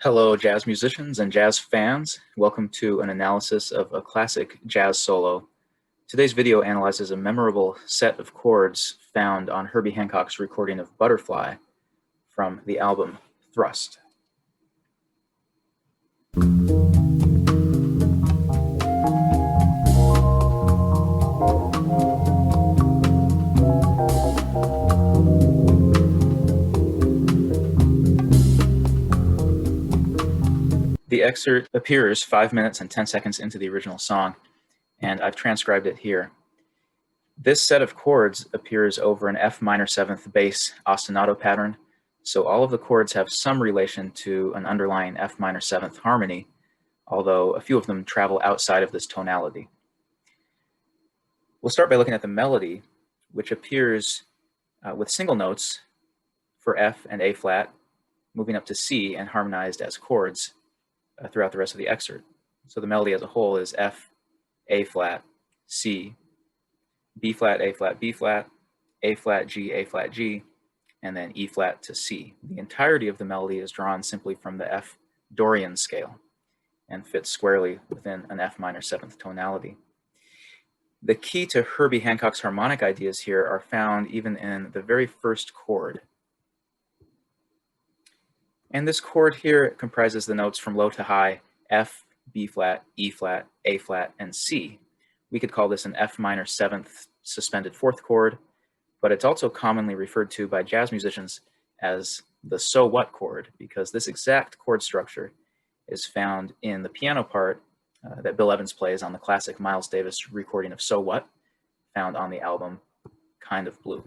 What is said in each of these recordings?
Hello, jazz musicians and jazz fans. Welcome to an analysis of a classic jazz solo. Today's video analyzes a memorable set of chords found on Herbie Hancock's recording of Butterfly from the album Thrust. The excerpt appears 5 minutes and 10 seconds into the original song, and I've transcribed it here. This set of chords appears over an F minor 7th bass ostinato pattern, so all of the chords have some relation to an underlying F minor 7th harmony, although a few of them travel outside of this tonality. We'll start by looking at the melody, which appears with single notes for F and A flat, moving up to C and harmonized as chords throughout the rest of the excerpt. So the melody as a whole is F, A flat, C, B flat, A flat, B flat, A flat, G, and then E flat to C. The entirety of the melody is drawn simply from the F Dorian scale and fits squarely within an F minor 7th tonality. The key to Herbie Hancock's harmonic ideas here are found even in the very first chord. And this chord here comprises the notes from low to high, F, B flat, E flat, A flat, and C. We could call this an F minor 7th suspended 4th chord, but it's also commonly referred to by jazz musicians as the so what chord, because this exact chord structure is found in the piano part that Bill Evans plays on the classic Miles Davis recording of So What, found on the album Kind of Blue.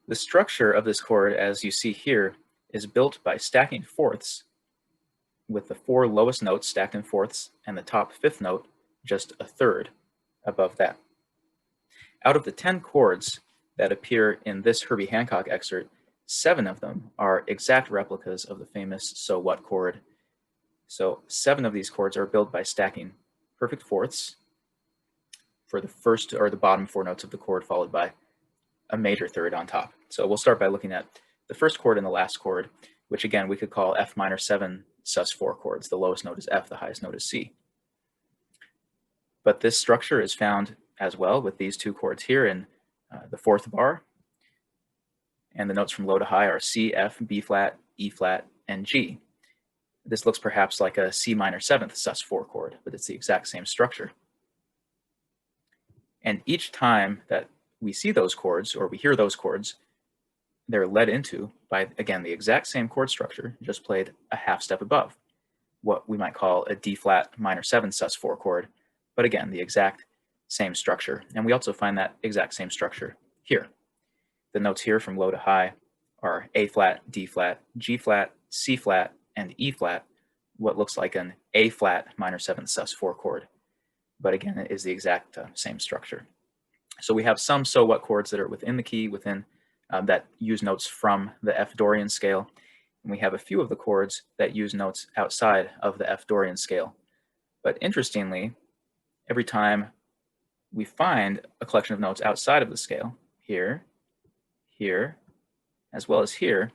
The structure of this chord, as you see here, is built by stacking fourths, with the 4 lowest notes stacked in fourths and the top 5th note just a third above that. Out of the 10 chords that appear in this Herbie Hancock excerpt, 7 of them are exact replicas of the famous So What chord. So 7 of these chords are built by stacking perfect fourths for the first or the bottom 4 notes of the chord, followed by a major third on top. So we'll start by looking at the first chord and the last chord, which again we could call F minor 7 sus4 chords. The lowest note is F, the highest note is C. But this structure is found as well with these 2 chords here in the 4th bar, and the notes from low to high are C, F, B flat, E flat, and G. This looks perhaps like a C minor 7th sus4 chord, but it's the exact same structure. And each time that we see those chords, or we hear those chords, they're led into by, again, the exact same chord structure, just played a half step above, what we might call a D flat minor 7 sus4 chord, but again, the exact same structure. And we also find that exact same structure here. The notes here from low to high are A flat, D flat, G flat, C flat, and E flat, what looks like an A flat minor 7 sus4 chord, but again, it is the exact same structure. So we have some so what chords that are within the key, that use notes from the F Dorian scale, and we have a few of the chords that use notes outside of the F Dorian scale. But interestingly, every time we find a collection of notes outside of the scale, here, here, as well as here,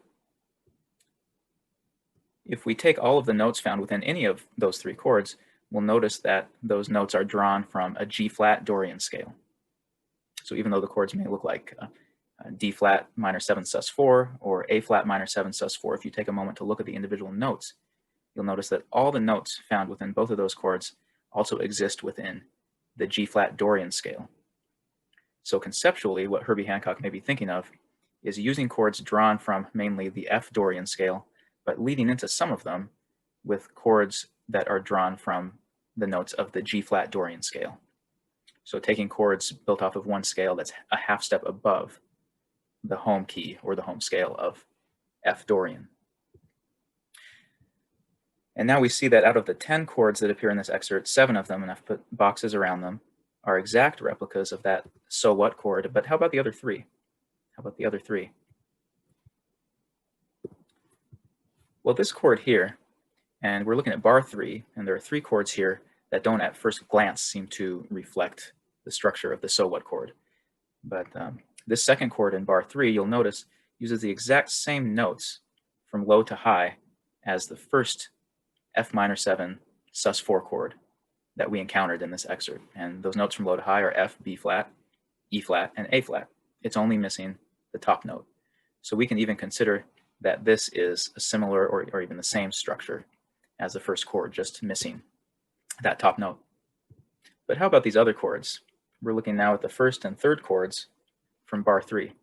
if we take all of the notes found within any of those 3 chords, we'll notice that those notes are drawn from a G flat Dorian scale. So even though the chords may look like D flat minor 7 sus4 or A flat minor 7 sus4, if you take a moment to look at the individual notes, you'll notice that all the notes found within both of those chords also exist within the G flat Dorian scale. So conceptually, what Herbie Hancock may be thinking of is using chords drawn from mainly the F Dorian scale, but leading into some of them with chords that are drawn from the notes of the G flat Dorian scale. So taking chords built off of one scale that's a half step above the home key or the home scale of F Dorian. And now we see that out of the 10 chords that appear in this excerpt, 7 of them, and I've put boxes around them, are exact replicas of that so what chord. But how about the other 3? How about the other 3? Well, this chord here, and we're looking at bar 3, and there are 3 chords here that don't at first glance seem to reflect the structure of the so what chord. But this second chord in bar 3, you'll notice, uses the exact same notes from low to high as the first F minor 7 sus 4 chord that we encountered in this excerpt. And those notes from low to high are F, B flat, E flat, and A flat. It's only missing the top note. So we can even consider that this is a similar or even the same structure as the first chord, just missing that top note. But how about these other chords? We're looking now at the first and third chords from bar 3.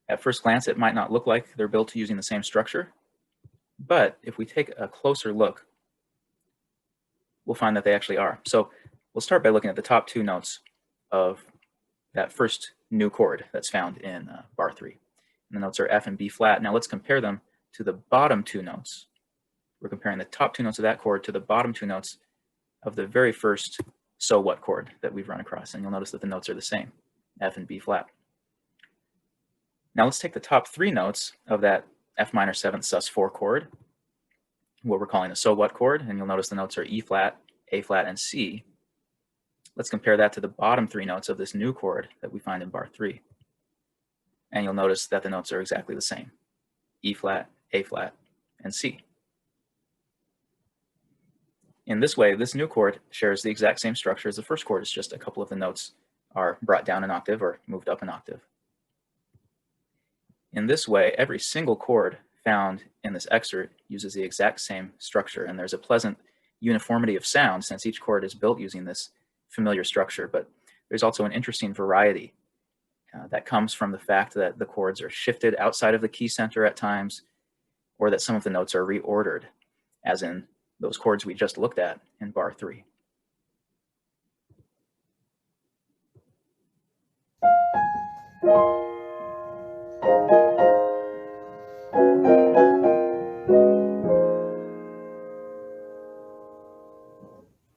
At first glance, it might not look like they're built using the same structure, but if we take a closer look, we'll find that they actually are. So we'll start by looking at the top 2 notes of that first new chord that's found in bar 3. And the notes are F and B flat. Now let's compare them to the bottom 2 notes. We're comparing the top 2 notes of that chord to the bottom 2 notes of the very first so what chord that we've run across. And you'll notice that the notes are the same, F and B flat. Now let's take the top 3 notes of that F minor 7th sus 4 chord, what we're calling the so what chord, and you'll notice the notes are E flat, A flat, and C. Let's compare that to the bottom 3 notes of this new chord that we find in bar 3. And you'll notice that the notes are exactly the same, E flat, A flat, and C. In this way, this new chord shares the exact same structure as the first chord. It's just a couple of the notes are brought down an octave or moved up an octave. In this way, every single chord found in this excerpt uses the exact same structure, and there's a pleasant uniformity of sound since each chord is built using this familiar structure. But there's also an interesting variety that comes from the fact that the chords are shifted outside of the key center at times, or that some of the notes are reordered, as in those chords we just looked at in bar 3.